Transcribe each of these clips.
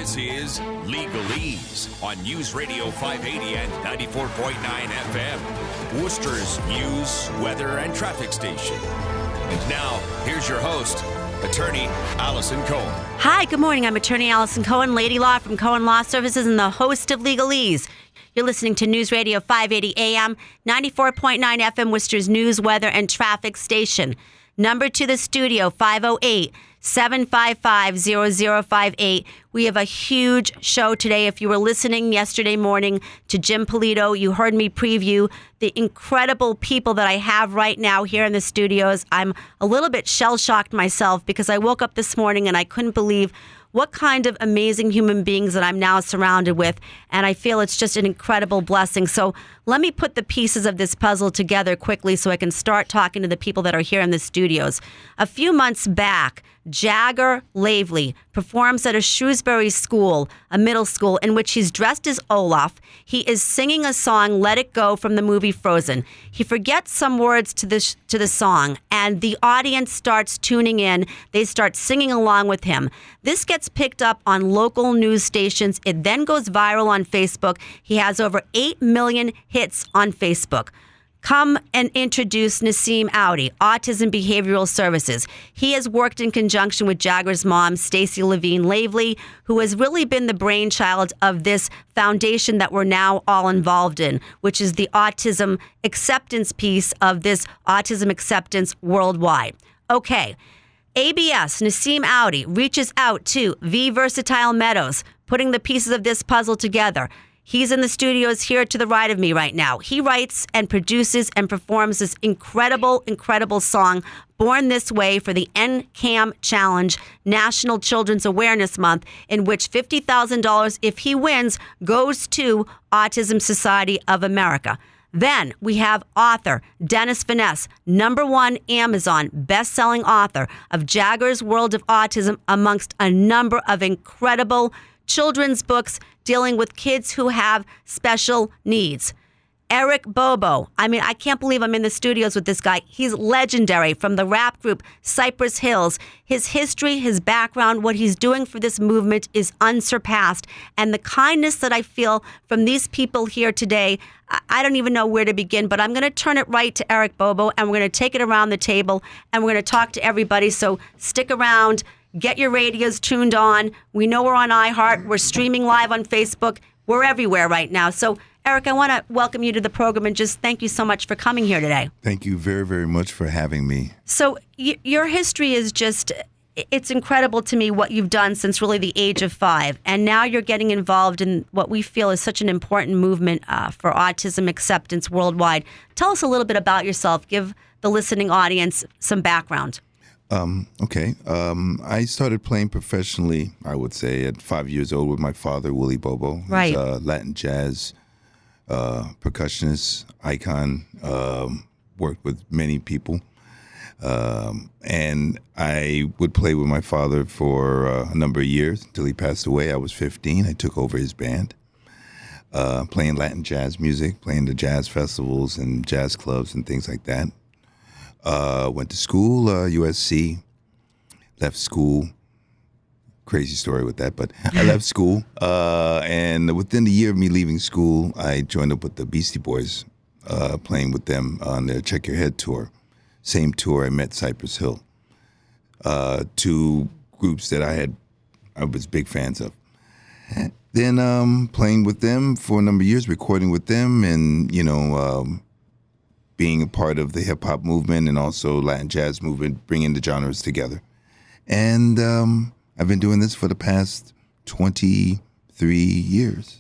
This is Legalese on News Radio 580 and 94.9 FM, Worcester's news, weather, and traffic station. And now, here's your host, Attorney Allison Cohen. Hi, good morning. I'm Attorney Allison Cohen, Lady Law from Cohen Law Services, and the host of Legalese. You're listening to News Radio 580 AM, 94.9 FM, Worcester's news, weather, and traffic station. Number to the studio, 508-755-0058. We have a huge show today. If you were listening yesterday morning to Jim Polito, you heard me preview the incredible people that I have right now here in the studios. I'm a little bit shell-shocked myself because I woke up this morning and I couldn't believe what kind of amazing human beings that I'm now surrounded with, and I feel it's just an incredible blessing. So let me put the pieces of this puzzle together quickly so I can start talking to the people that are here in the studios. A few months back, Jagger Lavely performs at a Shrewsbury school, a middle school, in which he's dressed as Olaf. He is singing a song, Let It Go, from the movie Frozen. He forgets some words to the song, and the audience starts tuning in. They start singing along with him. This gets picked up on local news stations. It then goes viral on Facebook. He has over 8 million hits on Facebook. Come and introduce Nassim Audi, Autism Behavioral Services. He has worked in conjunction with Jagger's mom, Stacey Levine Lavely, who has really been the brainchild of this foundation that we're now all involved in, which is the autism acceptance piece of this autism acceptance worldwide. Okay, ABS, Nassim Audi, reaches out to Vrsytal Meadows, putting the pieces of this puzzle together. He's in the studios here to the right of me right now. He writes and produces and performs this incredible, incredible song, Born This Way, for the NCAM Challenge, National Children's Awareness Month, in which $50,000, if he wins, goes to Autism Society of America. Then we have author Dennis Vanasse, #1 Amazon best-selling author of Jagger's World of Autism, amongst a number of incredible children's books dealing with kids who have special needs. Eric Bobo. I mean, I can't believe I'm in the studios with this guy. He's legendary, from the rap group Cypress Hills. His history, his background, what he's doing for this movement is unsurpassed. And the kindness that I feel from these people here today, I don't even know where to begin, but I'm going to turn it right to Eric Bobo, and we're going to take it around the table, and we're going to talk to everybody. So stick around. Get your radios tuned on. We know we're on iHeart. We're streaming live on Facebook. We're everywhere right now. So, Eric, I want to welcome you to the program and just thank you so much for coming here today. Thank you very, very much for having me. So, your history is just, it's incredible to me what you've done since really the age of 5. And now you're getting involved in what we feel is such an important movement for autism acceptance worldwide. Tell us a little bit about yourself. Give the listening audience some background. Okay. I started playing professionally, I would say, at 5 years old with my father, Willie Bobo. Right. He's a Latin jazz percussionist, icon, worked with many people. And I would play with my father for a number of years until he passed away. I was 15. I took over his band, playing Latin jazz music, playing the jazz festivals and jazz clubs and things like that. Went to school, USC, left school. Crazy story with that, but I left school. And within the year of me leaving school, I joined up with the Beastie Boys, playing with them on their Check Your Head tour. Same tour I met Cypress Hill. Two groups that I was big fans of. Then playing with them for a number of years, recording with them, and, being a part of the hip-hop movement and also Latin jazz movement, bringing the genres together. And I've been doing this for the past 23 years.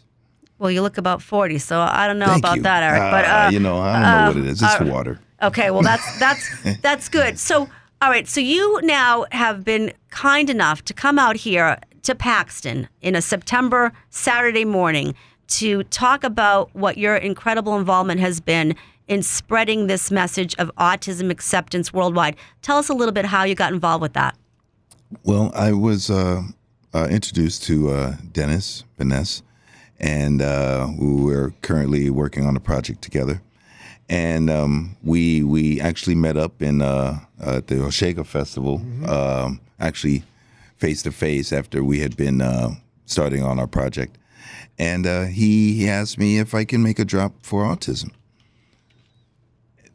Well, you look about 40, so I don't know Thank about you. that, Eric. But I don't know what it is. It's water. Okay, well, that's good. So, all right, so you now have been kind enough to come out here to Paxton in a September Saturday morning to talk about what your incredible involvement has been in spreading this message of autism acceptance worldwide. Tell us a little bit how you got involved with that. Well, I was introduced to Dennis Vanasse, and we're currently working on a project together. And we actually met up in at the Oshega Festival, actually face to face after we had been starting on our project. And he asked me if I can make a drop for autism.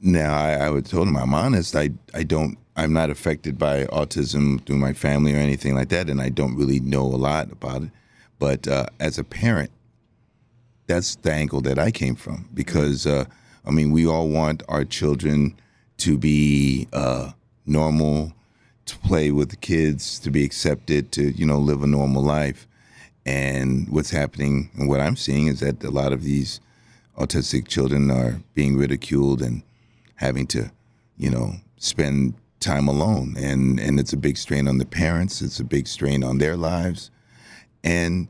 Now, I told him, I'm honest, I'm not affected by autism through my family or anything like that, and I don't really know a lot about it. But as a parent, that's the angle that I came from, because, we all want our children to be normal, to play with the kids, to be accepted, to, live a normal life. And what's happening and what I'm seeing is that a lot of these autistic children are being ridiculed and having to, spend time alone. And it's a big strain on the parents. It's a big strain on their lives. And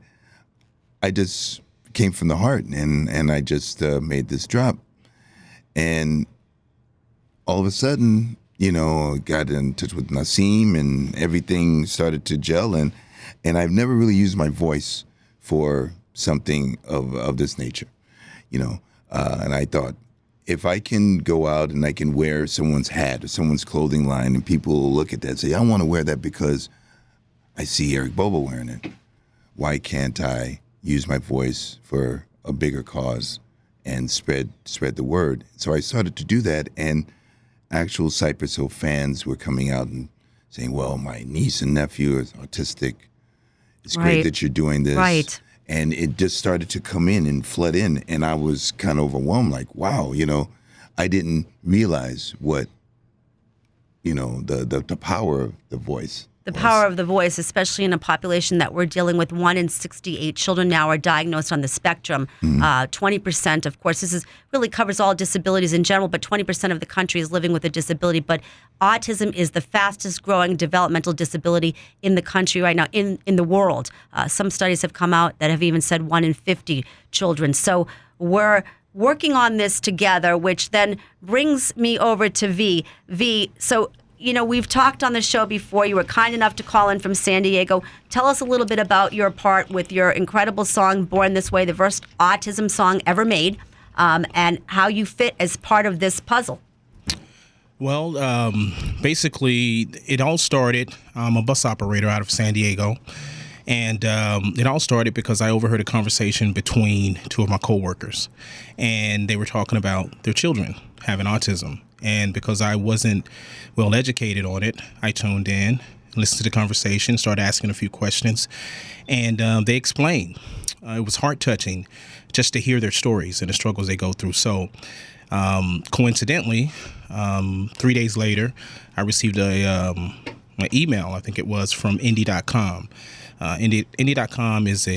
I just came from the heart, and I just made this drop. And all of a sudden, got in touch with Nassim, and everything started to gel. And I've never really used my voice for something of this nature, and I thought, if I can go out and I can wear someone's hat or someone's clothing line, and people will look at that and say, I want to wear that because I see Eric Bobo wearing it, why can't I use my voice for a bigger cause and spread the word? So I started to do that, and actual Cypress Hill fans were coming out and saying, well, my niece and nephew is autistic. It's great that you're doing this. Right. And it just started to come in and flood in. And I was kind of overwhelmed, like, wow, I didn't realize what, the power of the voice. The power of the voice, especially in a population that we're dealing with. 1 in 68 children now are diagnosed on the spectrum. 20%, of course, this really covers all disabilities in general, but 20% of the country is living with a disability. But autism is the fastest growing developmental disability in the country right now, in the world. Some studies have come out that have even said 1 in 50 children. So we're working on this together, which then brings me over to V. V, so we've talked on the show before. You were kind enough to call in from San Diego. Tell us a little bit about your part with your incredible song, Born This Way, the first autism song ever made, and how you fit as part of this puzzle. Well, basically, it all started, I'm a bus operator out of San Diego, and it all started because I overheard a conversation between two of my coworkers, and they were talking about their children having autism. And because I wasn't well educated on it, I tuned in, listened to the conversation, started asking a few questions, and they explained. It was heart-touching just to hear their stories and the struggles they go through. So coincidentally, 3 days later, I received an email, I think it was, from Indie.com. Indie.com is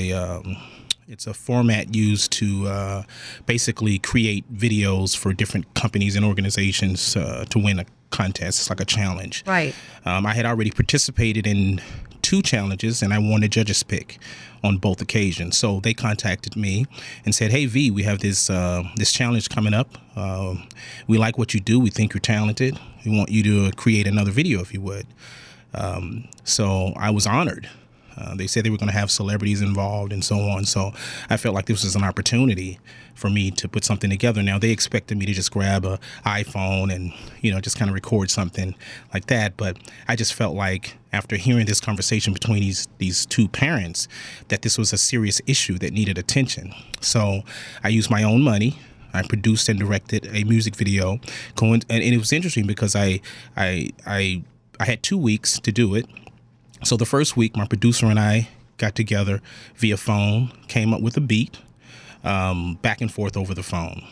it's a format used to basically create videos for different companies and organizations to win a contest. It's like a challenge. Right. I had already participated in 2 challenges, and I won a judge's pick on both occasions. So they contacted me and said, hey, V, we have this challenge coming up. We like what you do. We think you're talented. We want you to create another video, if you would. So I was honored. They said they were going to have celebrities involved and so on. So I felt like this was an opportunity for me to put something together. Now, they expected me to just grab an iPhone and, just kind of record something like that. But I just felt like after hearing this conversation between these 2 parents, that this was a serious issue that needed attention. So I used my own money. I produced and directed a music video. And it was interesting because I had 2 weeks to do it. So the first week, my producer and I got together via phone, came up with a beat, back and forth over the phone.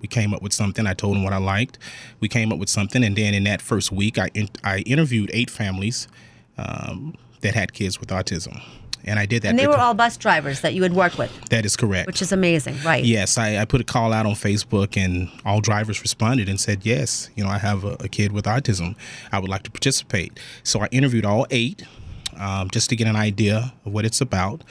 We came up with something. I told him what I liked. We came up with something. And then in that first week, I interviewed 8 families that had kids with autism. And I did that. And they were all bus drivers that you had worked with. That is correct. Which is amazing, right? Yes, I put a call out on Facebook, and all drivers responded and said, yes, I have a kid with autism. I would like to participate. So I interviewed all 8 just to get an idea of what it's about.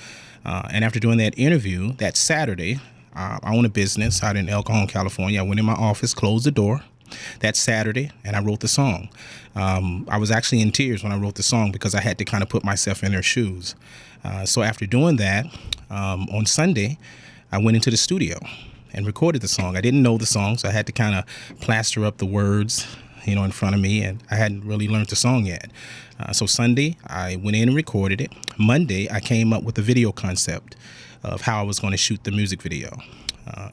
And after doing that interview, that Saturday, I own a business out in El Cajon, California. I went in my office, closed the door that Saturday, and I wrote the song. I was actually in tears when I wrote the song because I had to kind of put myself in their shoes. So after doing that, on Sunday, I went into the studio and recorded the song. I didn't know the song, so I had to kind of plaster up the words in front of me, and I hadn't really learned the song yet. So Sunday, I went in and recorded it. Monday, I came up with a video concept of how I was going to shoot the music video.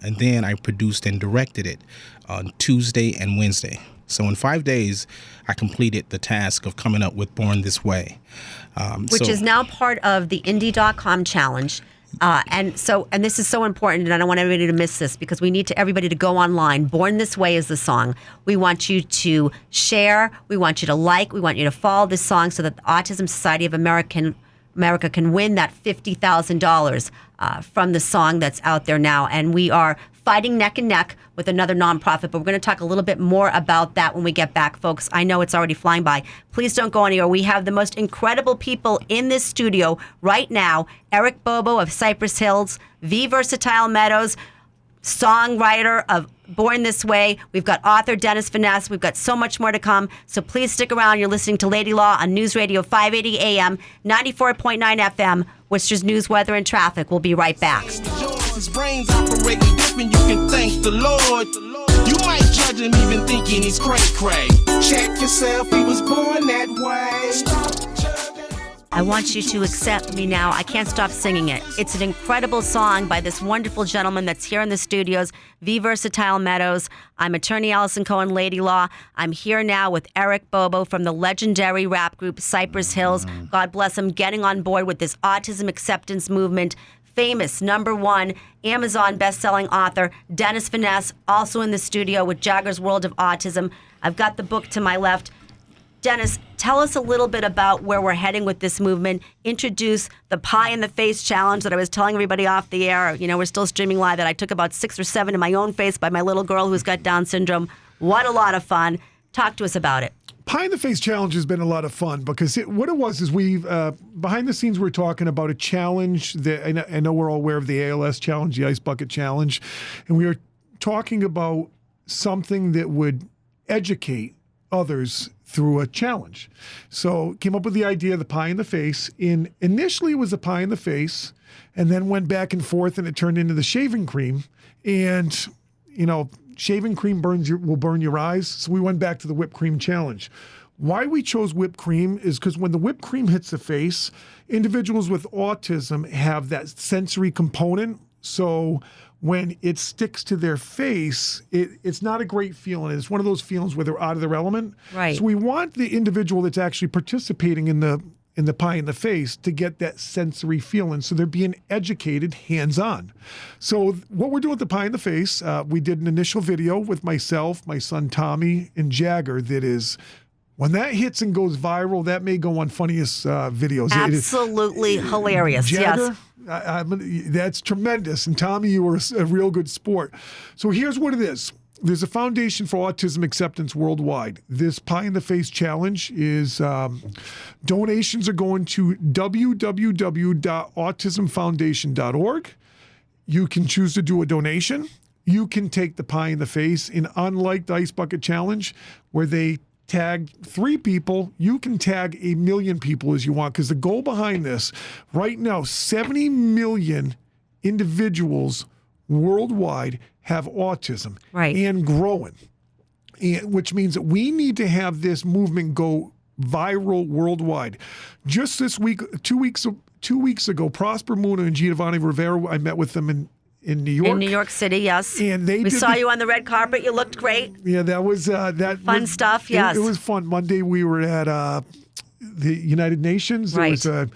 And then I produced and directed it on Tuesday and Wednesday. So in 5 days, I completed the task of coming up with Born This Way. Which is now part of the Indie.com challenge. And this is so important, and I don't want everybody to miss this because we need everybody to go online. Born This Way is the song. We want you to share, we want you to like, we want you to follow this song so that the Autism Society of America can win that $50,000 from the song that's out there now. And we are fighting neck and neck with another nonprofit, but we're going to talk a little bit more about that when we get back, folks. I know it's already flying by. Please don't go anywhere. We have the most incredible people in this studio right now. Eric Bobo of Cypress Hills, Vrsytal Meadows, songwriter of Born This Way. We've got author Dennis Vanasse. We've got so much more to come. So please stick around. You're listening to Lady Law on News Radio 580 AM, 94.9 FM, Worcester's News, Weather, and Traffic. We'll be right back. Brains operating different, you can thank the Lord. You might judge him even thinking he's cray-cray. Check yourself, he was born that way. I want you to accept me now. I can't stop singing it. It's an incredible song by this wonderful gentleman that's here in the studios, Vrsytal Meadows. I'm attorney Allison Cohen, Lady Law. I'm here now with Eric Bobo from the legendary rap group Cypress Hills. God bless him, getting on board with this autism acceptance movement. Famous #1 Amazon best-selling author Dennis Vanasse, also in the studio with Jagger's World of Autism. I've got the book to my left. Dennis, tell us a little bit about where we're heading with this movement. Introduce the Pie in the Face challenge that I was telling everybody off the air. We're still streaming live, that I took about 6 or 7 in my own face by my little girl who's got Down syndrome. What a lot of fun. Talk to us about it. Pie in the Face challenge has been a lot of fun because what it was is we've behind the scenes we're talking about a challenge that I know we're all aware of, the ALS challenge, the Ice Bucket Challenge, and we were talking about something that would educate others through a challenge. So came up with the idea of the Pie in the Face. Initially it was a pie in the face, and then went back and forth, and it turned into the shaving cream. And shaving cream will burn your eyes, so we went back to the whipped cream challenge. Why we chose whipped cream is because when the whipped cream hits the face, individuals with autism have that sensory component. So when it sticks to their face, it's not a great feeling. It's one of those feelings where they're out of their element. Right. So we want the individual that's actually participating in the pie in the face to get that sensory feeling. So they're being educated hands-on. So what we're doing with the Pie in the Face, we did an initial video with myself, my son Tommy, and Jagger that is, when that hits and goes viral, that may go on funniest videos. Absolutely hilarious, Jagger, yes. That's tremendous. And Tommy, you were a real good sport. So here's what it is. There's a foundation for autism acceptance worldwide. This Pie in the Face challenge is donations are going to www.autismfoundation.org. You can choose to do a donation. You can take the Pie in the Face, and unlike the Ice Bucket Challenge, where they tag 3 people, you can tag 1 million people as you want, because the goal behind this, right now, 70 million individuals worldwide have autism, right, and growing, which means that we need to have this movement go viral worldwide. Just this week, 2 weeks ago, Prosper Muna and Giovanni Rivera, I met with them in New York. In New York City, yes. And we saw you on the red carpet. You looked great. Yeah, that was fun stuff. Yes, it was fun. Monday we were at the United Nations. There was a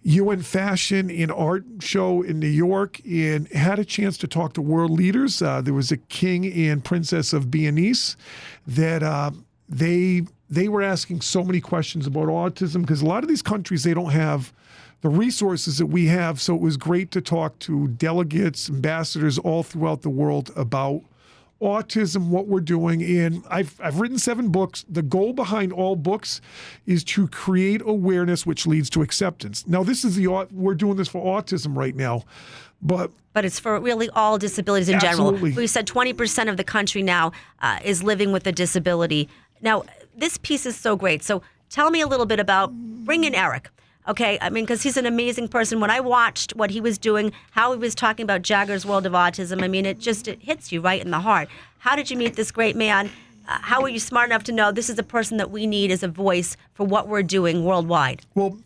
UN Fashion and Art show in New York, and had a chance to talk to world leaders. There was a king and princess of Vanasse that they were asking so many questions about autism, because a lot of these countries, they don't have the resources that we have. So it was great to talk to delegates, ambassadors all throughout the world about autism, what we're doing. And I've written 7 books. The goal behind all books is to create awareness, which leads to acceptance. Now, we're doing this for autism right now, but it's for really all disabilities in Absolutely. general. We said 20% of the country now is living with a disability. Now, this piece is so great. So tell me a little bit about, bring in Eric. Okay, I mean, because he's an amazing person. When I watched what he was doing, how he was talking about Jagger's World of Autism, I mean, it hits you right in the heart. How did you meet this great man? how were you smart enough to know this is a person that we need as a voice for what we're doing worldwide? Well,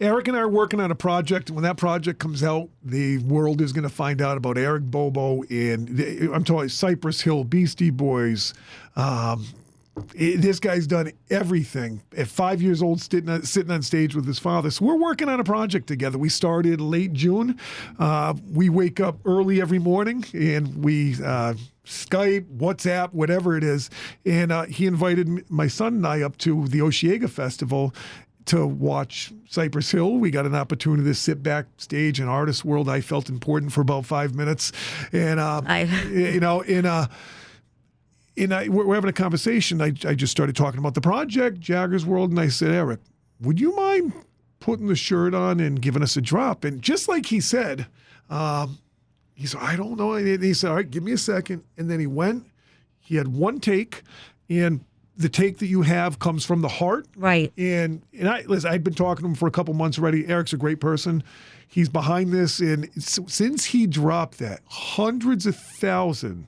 Eric and I are working on a project. When that project comes out, the world is going to find out about Eric, Bobo, and I'm talking Cypress Hill, Beastie Boys. This guy's done everything. At 5 years old, sitting on stage with his father. So we're working on a project together. We started late June. We wake up early every morning, and we Skype, WhatsApp, whatever it is. And he invited my son and I up to the Osheaga Festival to watch Cypress Hill. We got an opportunity to sit backstage in Artist World. I felt important for about 5 minutes. And, we're having a conversation. I just started talking about the project, Jagger's World, and I said, Eric, would you mind putting the shirt on and giving us a drop? And just like he said, he said, I don't know. And he said, all right, give me a second. And then he went. He had one take, and the take that you have comes from the heart. Right. And listen, I'd been talking to him for a couple months already. Eric's a great person. He's behind this. And since he dropped that, hundreds of thousands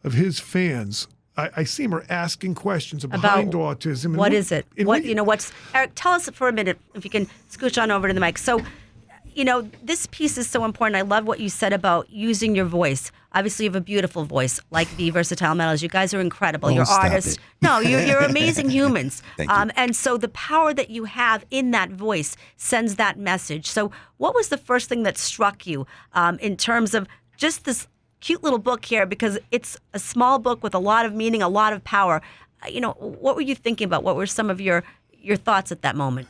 of his fans, I see him are asking questions behind autism. And what is it? What's Eric, tell us for a minute, if you can scooch on over to the mic. So, this piece is so important. I love what you said about using your voice. Obviously, you have a beautiful voice, like the Vrsytal Meadows. You guys are incredible. You're artists. No, you're amazing humans. Thank you. And so the power that you have in that voice sends that message. So what was the first thing that struck you in terms of just this cute little book here? Because it's a small book with a lot of meaning, a lot of power. What were you thinking about? What were some of your thoughts at that moment?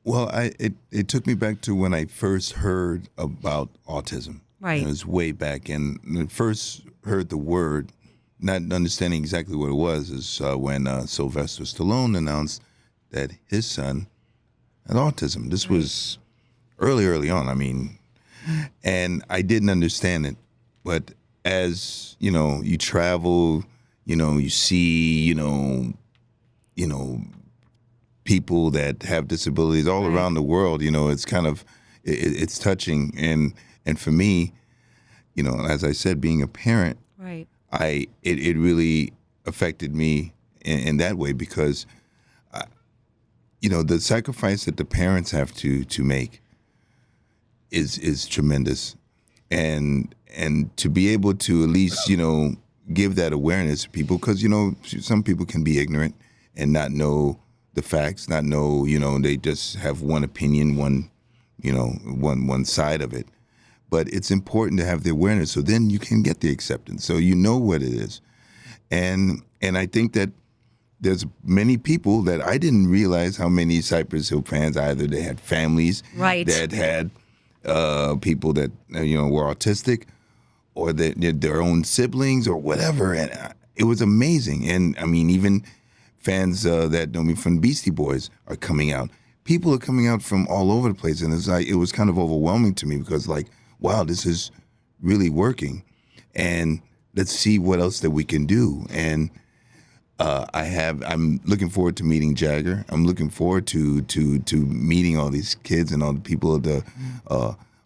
Well, it took me back to when I first heard about autism. Right. It was way back. And when I first heard the word, not understanding exactly what it was, is when Sylvester Stallone announced that his son had autism. This was early on. And I didn't understand it. But as, you travel, you see, people that have disabilities all around the world, it's kind of, it's touching. And for me, as I said, being a parent, right, it really affected me in that way because, the sacrifice that the parents have to make is tremendous. And to be able to at least, give that awareness to people, because, some people can be ignorant and not know the facts, not know, they just have one opinion, one side of it. But it's important to have the awareness so then you can get the acceptance. So you know what it is. And I think that there's many people that I didn't realize how many Cypress Hill fans, either they had families that had people that, were autistic or their own siblings or whatever. And it was amazing. And even fans that know me from Beastie Boys are coming out. People are coming out from all over the place. And it was kind of overwhelming to me because wow, this is really working. And let's see what else that we can do. And I'm looking forward to meeting Jagger. I'm looking forward to meeting all these kids and all the people of the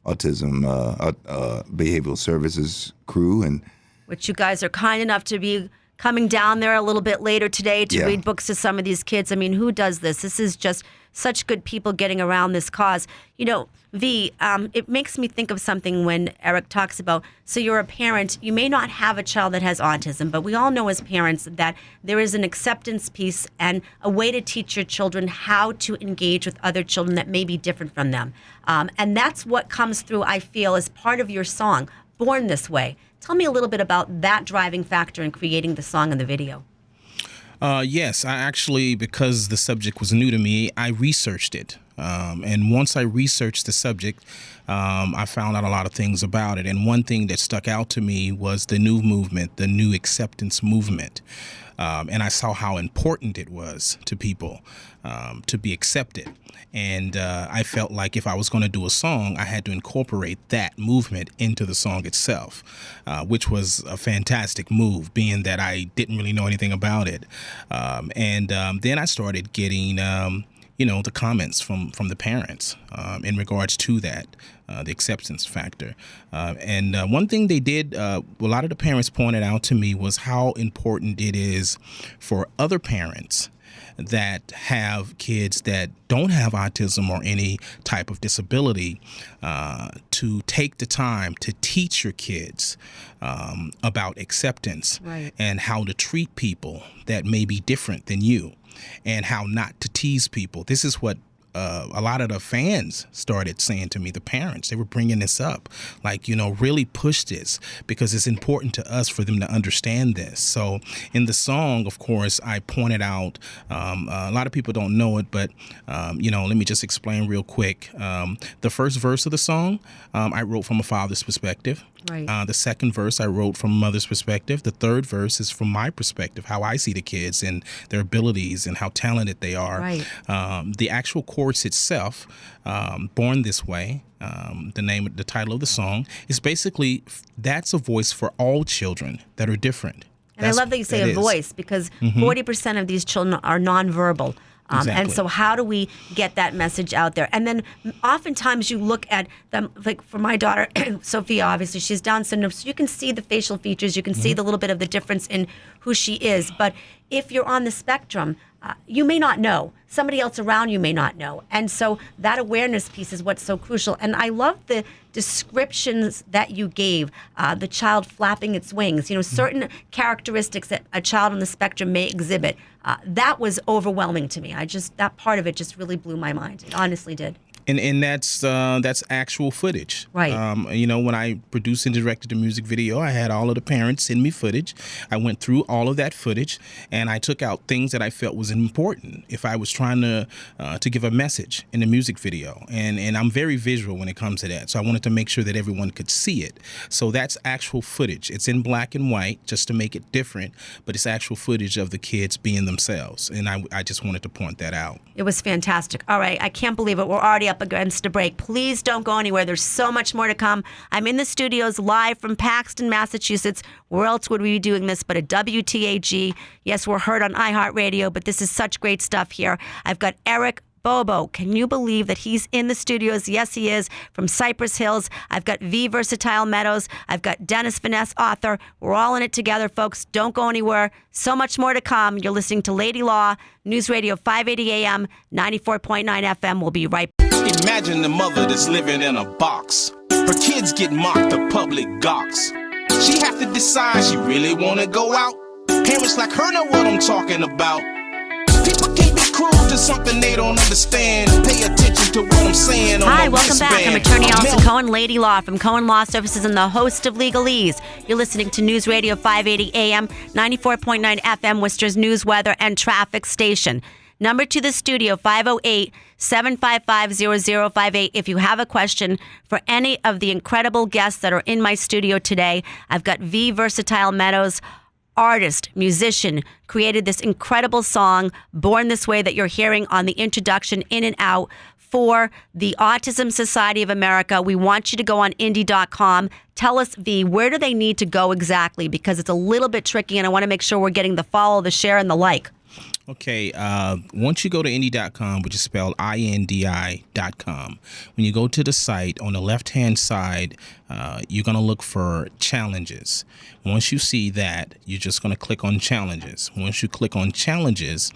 Autism Behavioral Services crew. And which you guys are kind enough to be coming down there a little bit later today to read books to some of these kids. Who does this? This is just such good people getting around this cause. V, it makes me think of something when Eric talks about, so you're a parent, you may not have a child that has autism, but we all know as parents that there is an acceptance piece and a way to teach your children how to engage with other children that may be different from them. And that's what comes through, I feel, as part of your song, Born This Way. Tell me a little bit about that driving factor in creating the song and the video. Yes, I actually, because the subject was new to me, I researched it. And once I researched the subject, I found out a lot of things about it. And one thing that stuck out to me was the new movement, the new acceptance movement. And I saw how important it was to people to be accepted. And I felt like if I was going to do a song, I had to incorporate that movement into the song itself, which was a fantastic move, being that I didn't really know anything about it. And then I started getting the comments from the parents in regards to that, the acceptance factor. And one thing they did, a lot of the parents pointed out to me was how important it is for other parents that have kids that don't have autism or any type of disability to take the time to teach your kids about acceptance and how to treat people that may be different than you and how not to tease people. This is what a lot of the fans started saying to me, the parents, they were bringing this up, like, really push this because it's important to us for them to understand this. So in the song, of course, I pointed out, a lot of people don't know it, but, let me just explain real quick. The first verse of the song, I wrote from a father's perspective. Right. The second verse I wrote from a mother's perspective. The third verse is from my perspective, how I see the kids and their abilities and how talented they are. Right. The actual chorus itself, Born This Way, the title of the song, is basically, that's a voice for all children that are different. And I love that you say a voice because 40% of these children are nonverbal. Exactly. And so how do we get that message out there? And then oftentimes you look at them, like for my daughter, Sophia, obviously she's Down syndrome, so you can see the facial features, you can see the little bit of the difference in who she is. But if you're on the spectrum, you may not know. Somebody else around you may not know. And so that awareness piece is what's so crucial. And I love the descriptions that you gave, the child flapping its wings, certain characteristics that a child on the spectrum may exhibit. That was overwhelming to me. That part of it just really blew my mind. It honestly did. And that's actual footage. Right. When I produced and directed the music video, I had all of the parents send me footage. I went through all of that footage, and I took out things that I felt was important if I was trying to give a message in the music video. And I'm very visual when it comes to that, so I wanted to make sure that everyone could see it. So that's actual footage. It's in black and white just to make it different, but it's actual footage of the kids being themselves. And I just wanted to point that out. It was fantastic. All right, I can't believe it. We're already up against a break. Please don't go anywhere. There's so much more to come. I'm in the studios live from Paxton, Massachusetts. Where else would we be doing this but at WTAG? Yes, we're heard on iHeartRadio, but this is such great stuff here. I've got Eric Bobo. Can you believe that he's in the studios? Yes, he is, from Cypress Hills. I've got Vrsytal Meadows. I've got Dennis Vanasse, author. We're all in it together, folks. Don't go anywhere. So much more to come. You're listening to Lady Law, News Radio 580 AM, 94.9 FM. We'll be right back. Imagine the mother that's living in a box. Her kids get mocked, the public gawks. She have to decide she really want to go out. Parents like her know what I'm talking about. People can't be cruel to something they don't understand. Pay attention to what I'm saying. Hi, welcome back. I'm attorney Allison Cohen, Lady Law from Cohen Law Services and the host of Legalese. You're listening to News Radio 580 AM, 94.9 FM, Worcester's news, weather, and traffic station. Number to the studio, 508-755-0058. If you have a question for any of the incredible guests that are in my studio today, I've got Vrsytal Meadows, artist, musician, created this incredible song, Born This Way, that you're hearing on the introduction, In and Out, for the Autism Society of America. We want you to go on indie.com. Tell us, V, where do they need to go exactly? Because it's a little bit tricky, and I want to make sure we're getting the follow, the share, and the like. Okay, once you go to indie.com, which is spelled INDI.com, when you go to the site, on the left-hand side, you're going to look for challenges. Once you see that, you're just going to click on challenges. Once you click on challenges,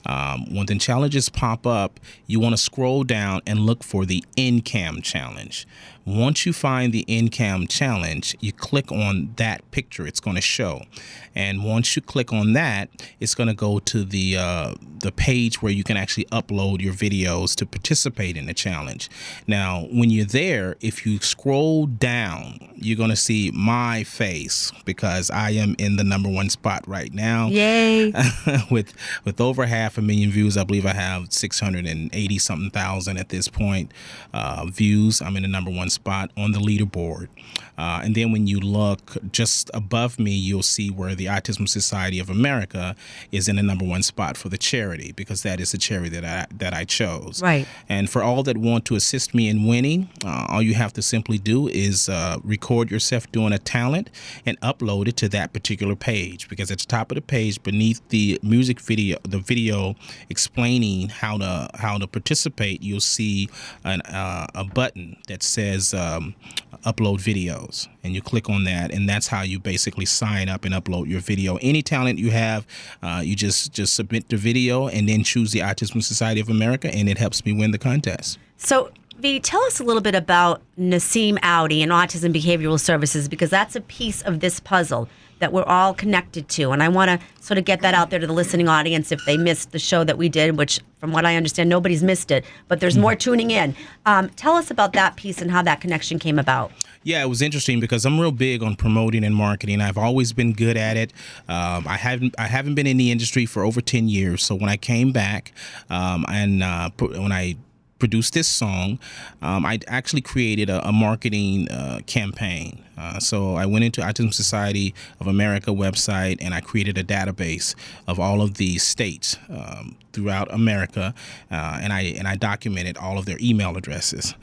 when the challenges pop up, you want to scroll down and look for the NCAM challenge. Once you find the NCAM challenge, you click on that picture it's going to show. And once you click on that, it's going to go to the page where you can actually upload your videos to participate in the challenge. Now, when you're there, if you scroll down, you're going to see my face because I am in the #1 spot right now. Yay! with over 500,000 views. I believe I have 680 something thousand at this point views. I'm in the #1 spot on the leaderboard. And then when you look just above me, you'll see where the Autism Society of America is in the #1 spot lot for the charity, because that is the charity that I chose. Right. And for all that want to assist me in winning, all you have to simply do is record yourself doing a talent and upload it to that particular page, because at the top of the page beneath the music video, the video explaining how to participate, you'll see a button that says upload videos, and you click on that, and that's how you basically sign up and upload your video. Any talent you have, you just submit the video and then choose the Autism Society of America, and it helps me win the contest. So, V, tell us a little bit about Nassim Audi and Autism Behavioral Services, because that's a piece of this puzzle that we're all connected to. And I want to sort of get that out there to the listening audience if they missed the show that we did, which from what I understand, nobody's missed it, but there's more tuning in. Tell us about that piece and how that connection came about. Yeah, it was interesting because I'm real big on promoting and marketing. I've always been good at it. I haven't been in the industry for over 10 years. So when I came back when I produced this song, I actually created a marketing campaign. So I went into Autism Society of America website, and I created a database of all of the states throughout America, and I documented all of their email addresses.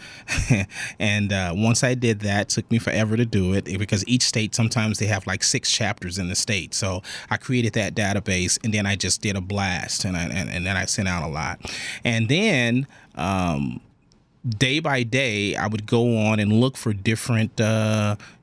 And once I did that, it took me forever to do it, because each state, sometimes they have like 6 chapters in the state. So I created that database, and then I just did a blast, and then I sent out a lot. And then day by day, I would go on and look for different,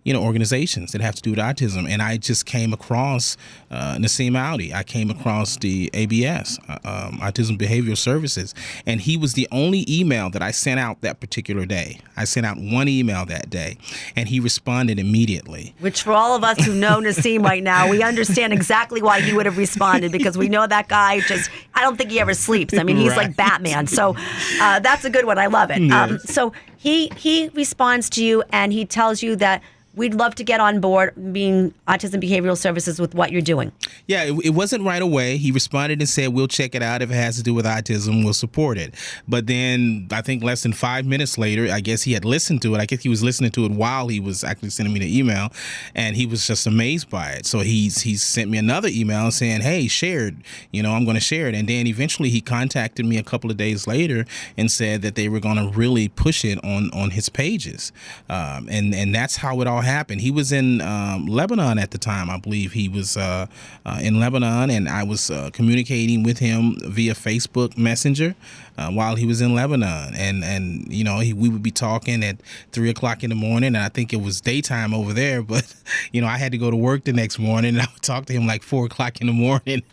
organizations that have to do with autism. And I just came across Nassim Audi. I came across the ABS, Autism Behavioral Services. And he was the only email that I sent out that particular day. I sent out one email that day, and he responded immediately. Which, for all of us who know Nassim right now, we understand exactly why he would have responded, because we know that guy I don't think he ever sleeps. I mean, he's like Batman. So that's a good one. I love it. Yes. So he responds to you, and he tells you that we'd love to get on board being Autism Behavioral Services with what you're doing. Yeah, it wasn't right away. He responded and said, we'll check it out. If it has to do with autism, we'll support it. But then I think less than 5 minutes later, I guess he had listened to it. I guess he was listening to it while he was actually sending me the email, and he was just amazed by it. So he sent me another email saying, hey, shared, I'm going to share it. And then eventually he contacted me a couple of days later and said that they were going to really push it on his pages. And that's how it all happened. He was in Lebanon at the time. I believe he was in Lebanon, and I was communicating with him via Facebook Messenger while he was in Lebanon. And we would be talking at 3 o'clock in the morning, and I think it was daytime over there, but I had to go to work the next morning, and I would talk to him like 4 o'clock in the morning.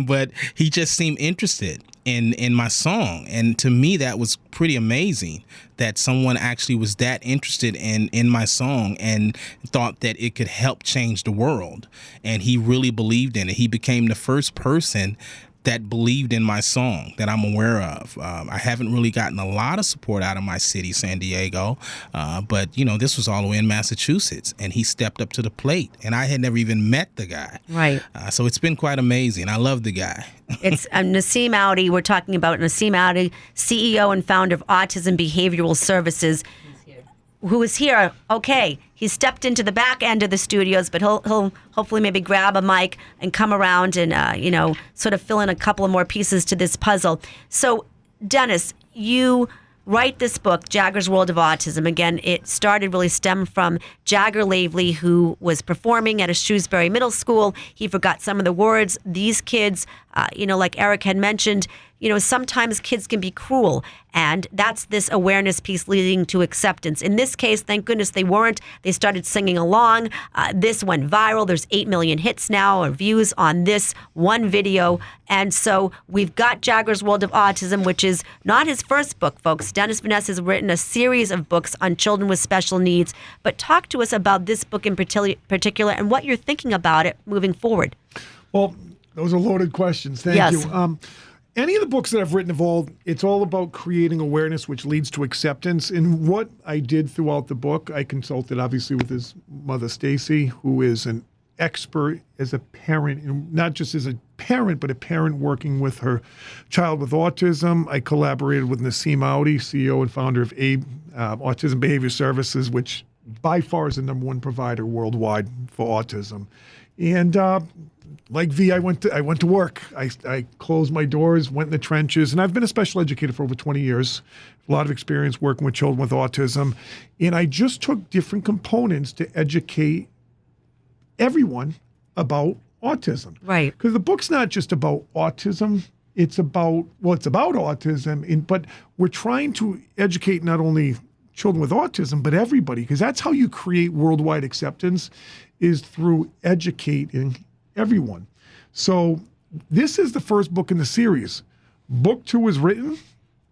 But he just seemed interested in my song, and to me that was pretty amazing that someone actually was that interested in my song and thought that it could help change the world. And he really believed in it. He became the first person that believed in my song that I'm aware of. I haven't really gotten a lot of support out of my city, San Diego, but this was all the way in Massachusetts, and he stepped up to the plate, and I had never even met the guy. Right. So it's been quite amazing. I love the guy. It's Nassim Audi. We're talking about Nassim Audi, CEO and founder of Autism Behavioral Services, who is here. Okay, he stepped into the back end of the studios, but he'll hopefully maybe grab a mic and come around and sort of fill in a couple of more pieces to this puzzle. So, Dennis, you write this book, Jagger's World of Autism. Again, it stemmed from Jagger Lavely, who was performing at a Shrewsbury middle school. He forgot some of the words. These kids, like Eric had mentioned, sometimes kids can be cruel, and that's this awareness piece leading to acceptance. In this case, thank goodness they weren't. They started singing along. This went viral. There's 8 million hits now or views on this one video. And so we've got Jagger's World of Autism, which is not his first book, folks. Dennis Vanasse has written a series of books on children with special needs. But talk to us about this book in particular and what you're thinking about it moving forward. Well, those are loaded questions. Thank you. Any of the books that I've written it's all about creating awareness, which leads to acceptance. And what I did throughout the book, I consulted obviously with his mother, Stacy, who is an expert as a parent, and not just as a parent, but a parent working with her child with autism. I collaborated with Nassim Audi, CEO and founder of Autism Behavior Services, which by far is the #1 provider worldwide for autism. And like V, I went to work. I closed my doors, went in the trenches, and I've been a special educator for over 20 years. A lot of experience working with children with autism. And I just took different components to educate everyone about autism. Right. Because the book's not just about autism. It's about autism, but we're trying to educate not only children with autism, but everybody, because that's how you create worldwide acceptance, is through educating everyone. So this is the first book in the series. Book 2 is written.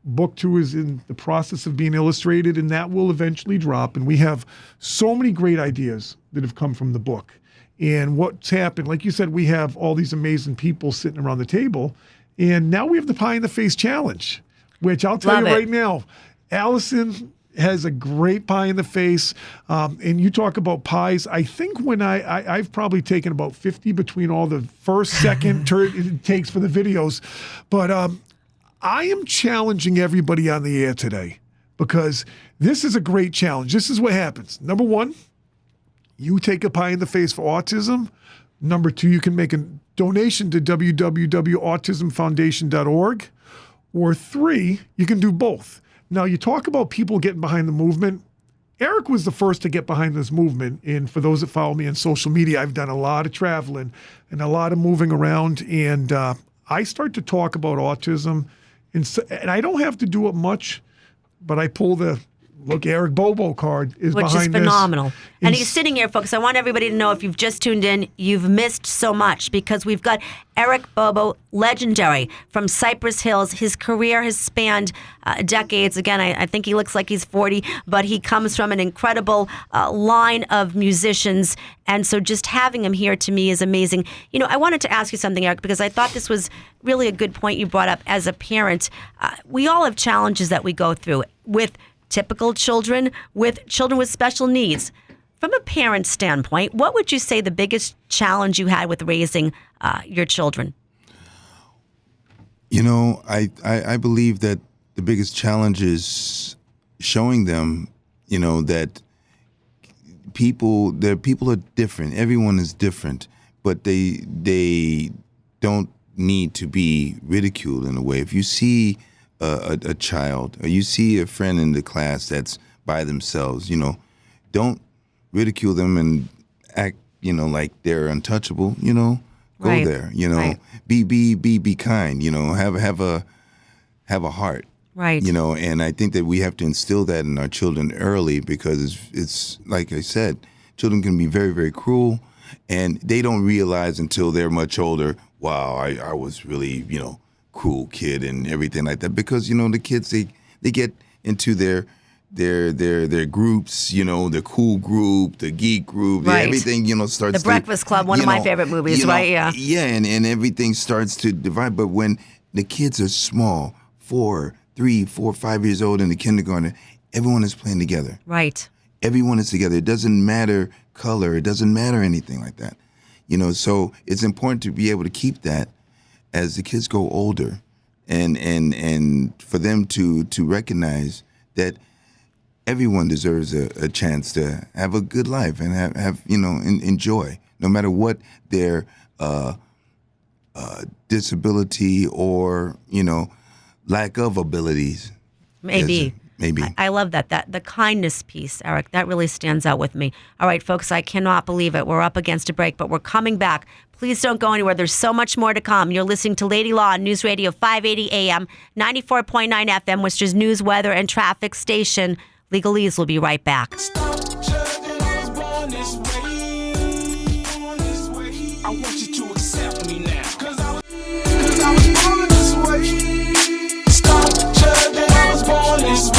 Book 2 is in the process of being illustrated, and that will eventually drop. And we have so many great ideas that have come from the book. And what's happened, like you said, we have all these amazing people sitting around the table. And now we have the Pie in the Face Challenge, which I'll tell you right now, Allison has a great pie in the face. And you talk about pies. I think when I've probably taken about 50 between all the first, second takes for the videos. But I am challenging everybody on the air today because this is a great challenge. This is what happens. Number 1, you take a pie in the face for autism. Number 2, you can make a donation to www.autismfoundation.org. Or 3, you can do both. Now, you talk about people getting behind the movement. Eric was the first to get behind this movement. And for those that follow me on social media, I've done a lot of traveling and a lot of moving around. And I start to talk about autism. And I don't have to do it much, but I pull the Eric Bobo card is which behind is phenomenal. this. And he's sitting here, folks. I want everybody to know, if you've just tuned in, you've missed so much, because we've got Eric Bobo, legendary from Cypress Hills. His career has spanned decades. Again, I think he looks like he's 40, but he comes from an incredible line of musicians. And so just having him here to me is amazing. You know, I wanted to ask you something, Eric, because I thought this was really a good point you brought up as a parent. We all have challenges that we go through with typical children, with children with special needs. From a parent standpoint, what would you say the biggest challenge you had with raising your children? You know, I believe that the biggest challenge is showing them, you know, that people are different. Everyone is different, but they don't need to be ridiculed in a way. If you see a child, or you see a friend in the class that's by themselves, you know, don't ridicule them and act, you know, like they're untouchable. You know, go Right. there. You know, Right. be kind. You know, have a heart. Right. You know, and I think that we have to instill that in our children early, because it's like I said, children can be very, very cruel, and they don't realize until they're much older, wow, I was really, you know, cruel kid and everything like that, because, you know, the kids, they get into their groups, you know, the cool group, the geek group, Right. everything, you know, starts The Breakfast Club, one of my favorite movies, right? Yeah. Yeah, and everything starts to divide. But when the kids are small, 4, 3, 4, 5 years old in the kindergarten, everyone is playing together. Right. Everyone is together. It doesn't matter color. It doesn't matter anything like that. You know, so it's important to be able to keep that as the kids go older, and for them to recognize that everyone deserves a chance to have a good life and have you know, enjoy, no matter what their disability or, you know, lack of abilities. Maybe. Maybe. I love that the kindness piece, Eric. That really stands out with me. All right, folks, I cannot believe it. We're up against a break, but we're coming back. Please don't go anywhere. There's so much more to come. You're listening to Lady Law on News Radio 580 AM, 94.9 FM, Worcester's news, weather, and traffic station. Legalese will be right back. I want you to accept me now, 'cause I was born this way. Stop judging, I was born this way.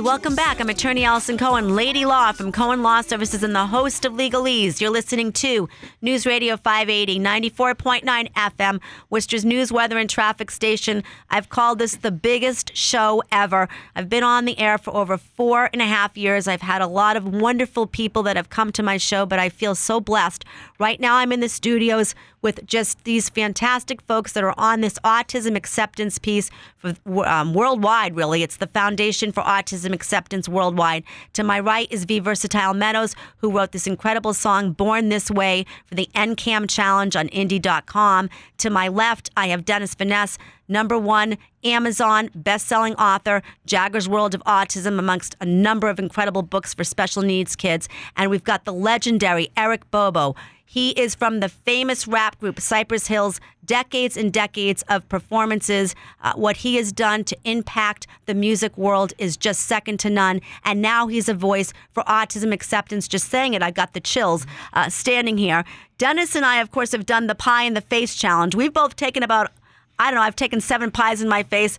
Welcome back. I'm attorney Allison Cohen, Lady Law from Cohen Law Services, and the host of Legalese. You're listening to News Radio 580, 94.9 FM, Worcester's news, weather, and traffic station. I've called this the biggest show ever. I've been on the air for over 4.5 years. I've had a lot of wonderful people that have come to my show, but I feel so blessed. Right now I'm in the studios with just these fantastic folks that are on this autism acceptance piece for worldwide, really. It's the Foundation for Autism Acceptance Worldwide. To my right is Vrsytal Meadows, who wrote this incredible song, Born This Way, for the NCAM Challenge on indie.com. To my left, I have Vanasse, #1 Amazon best-selling author, Jagger's World of Autism, amongst a number of incredible books for special needs kids. And we've got the legendary Eric Bobo. He is from the famous rap group Cypress Hill's decades and decades of performances. What he has done to impact the music world is just second to none. And now he's a voice for autism acceptance. Just saying it, I got the chills standing here. Dennis and I, of course, have done the Pie in the Face challenge. We've both taken about, I don't know, I've taken 7 pies in my face.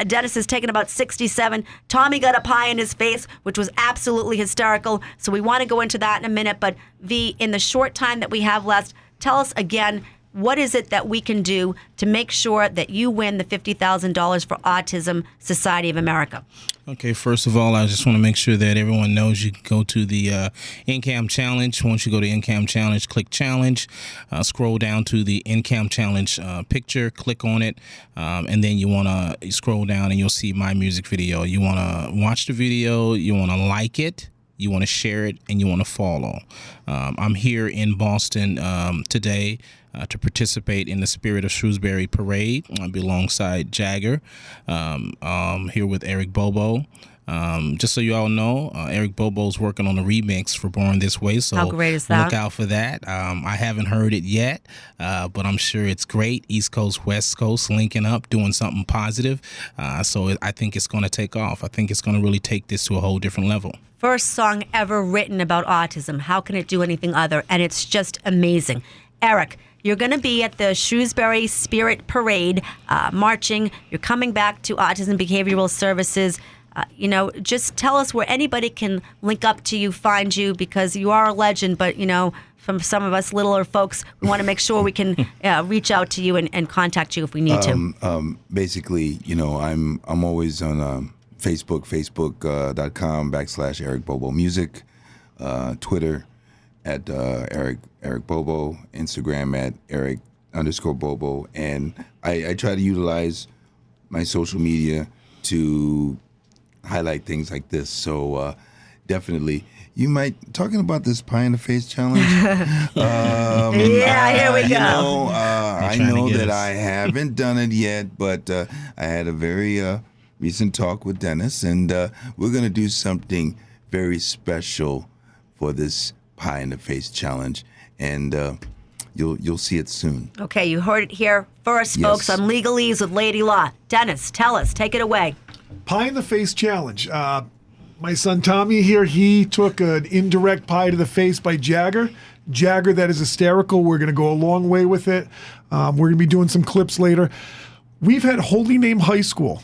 Dennis has taken about 67. Tommy got a pie in his face, which was absolutely hysterical. So we want to go into that in a minute. But V, in the short time that we have left, tell us again, what is it that we can do to make sure that you win the $50,000 for Autism Society of America? Okay, first of all, I just want to make sure that everyone knows you can go to the NCAM Challenge. Once you go to NCAM Challenge, click Challenge, scroll down to the NCAM Challenge picture, click on it, and then you want to scroll down and you'll see my music video. You want to watch the video, you want to like it, you want to share it, and you want to follow. I'm here in Boston today to participate in the Spirit of Shrewsbury Parade. I'll be alongside Jagger, here with Eric Bobo. Just so you all know, Eric Bobo's working on a remix for Born This Way, so how great is that? Look out for that. I haven't heard it yet, but I'm sure it's great. East Coast, West Coast, linking up, doing something positive. So I think it's going to take off. I think it's going to really take this to a whole different level. First song ever written about autism. How can it do anything other? And it's just amazing. Eric, you're going to be at the Shrewsbury Spirit Parade, marching. You're coming back to Autism Behavioral Services. Just tell us where anybody can link up to you, find you, because you are a legend. But, from some of us littler folks, we want to make sure we can reach out to you and contact you if we need to. Basically, I'm always on Facebook, facebook.com/Eric Bobo Music, Twitter at Eric Bobo, Instagram at Eric_Bobo, and I try to utilize my social media to highlight things like this. So definitely, you might talking about this Pie in the Face challenge. Yeah, here we go. I know that I haven't done it yet, but I had a very recent talk with Dennis, and we're going to do something very special for this Pie in the Face challenge, and you'll see it soon. Okay, you heard it here first, Yes. folks, on Legalese with Lady Law. Dennis, tell us. Take it away. Pie in the Face challenge. My son Tommy here, he took an indirect pie to the face by Jagger. Jagger, that is hysterical. We're going to go a long way with it. We're going to be doing some clips later. We've had Holy Name High School,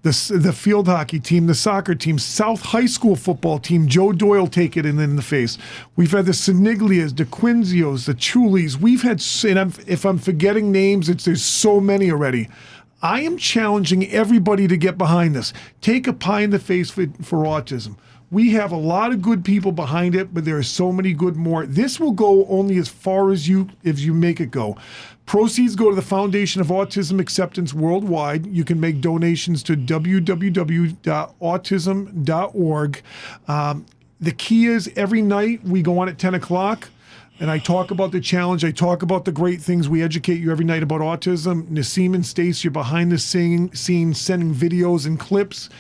the field hockey team, the soccer team, South High School football team, Joe Doyle take it in the face. We've had the Siniglias, the Quinzios, the Chulis. We've had, and if I'm forgetting names, there's so many already. I am challenging everybody to get behind this. Take a pie in the face for autism. We have a lot of good people behind it, but there are so many good more. This will go only as far as you make it go. Proceeds go to the Foundation of Autism Acceptance Worldwide. You can make donations to www.autism.org. The key is every night we go on at 10 o'clock. And I talk about the challenge. I talk about the great things. We educate you every night about autism. Naseem and Stace, you're behind the scenes sending videos and clips.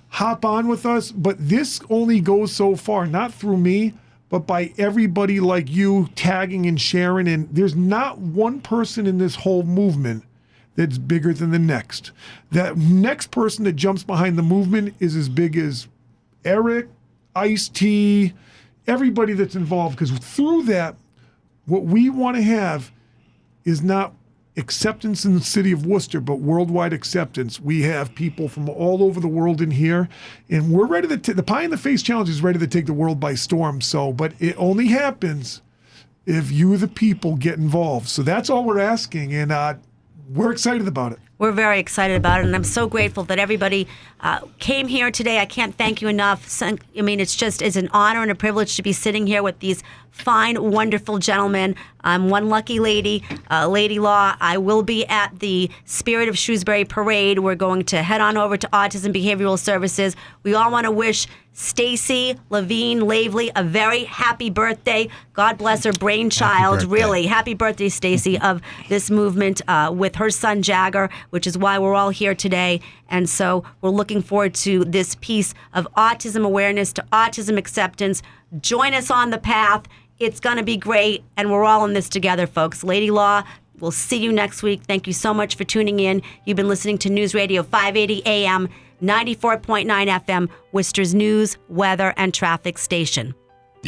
Hop on with us. But this only goes so far, not through me, but by everybody like you tagging and sharing. And there's not one person in this whole movement that's bigger than the next. That next person that jumps behind the movement is as big as Eric, Ice-T, everybody that's involved. Because through that, what we want to have is not acceptance in the city of Worcester, but worldwide acceptance. We have people from all over the world in here, and we're ready to the Pie in the Face challenge is ready to take the world by storm. So, but it only happens if you, the people, get involved. So that's all we're asking, and we're excited about it. we're very excited about it, and I'm so grateful that everybody came here today. I can't thank you enough. I mean, it's an honor and a privilege to be sitting here with these fine, wonderful gentlemen. I'm one lucky lady, Lady Law. I will be at the Spirit of Shrewsbury Parade. We're going to head on over to Autism Behavioral Services. We all want to wish Stacy Levine Lavely a very happy birthday. God bless her brainchild. Really, happy birthday, Stacy, of this movement with her son Jagger, which is why we're all here today. And so we're looking forward to this piece of autism awareness, to autism acceptance. Join us on the path. It's going to be great, and we're all in this together, folks. Lady Law, we'll see you next week. Thank you so much for tuning in. You've been listening to News Radio 580 AM, 94.9 FM, Worcester's news, weather, and traffic station.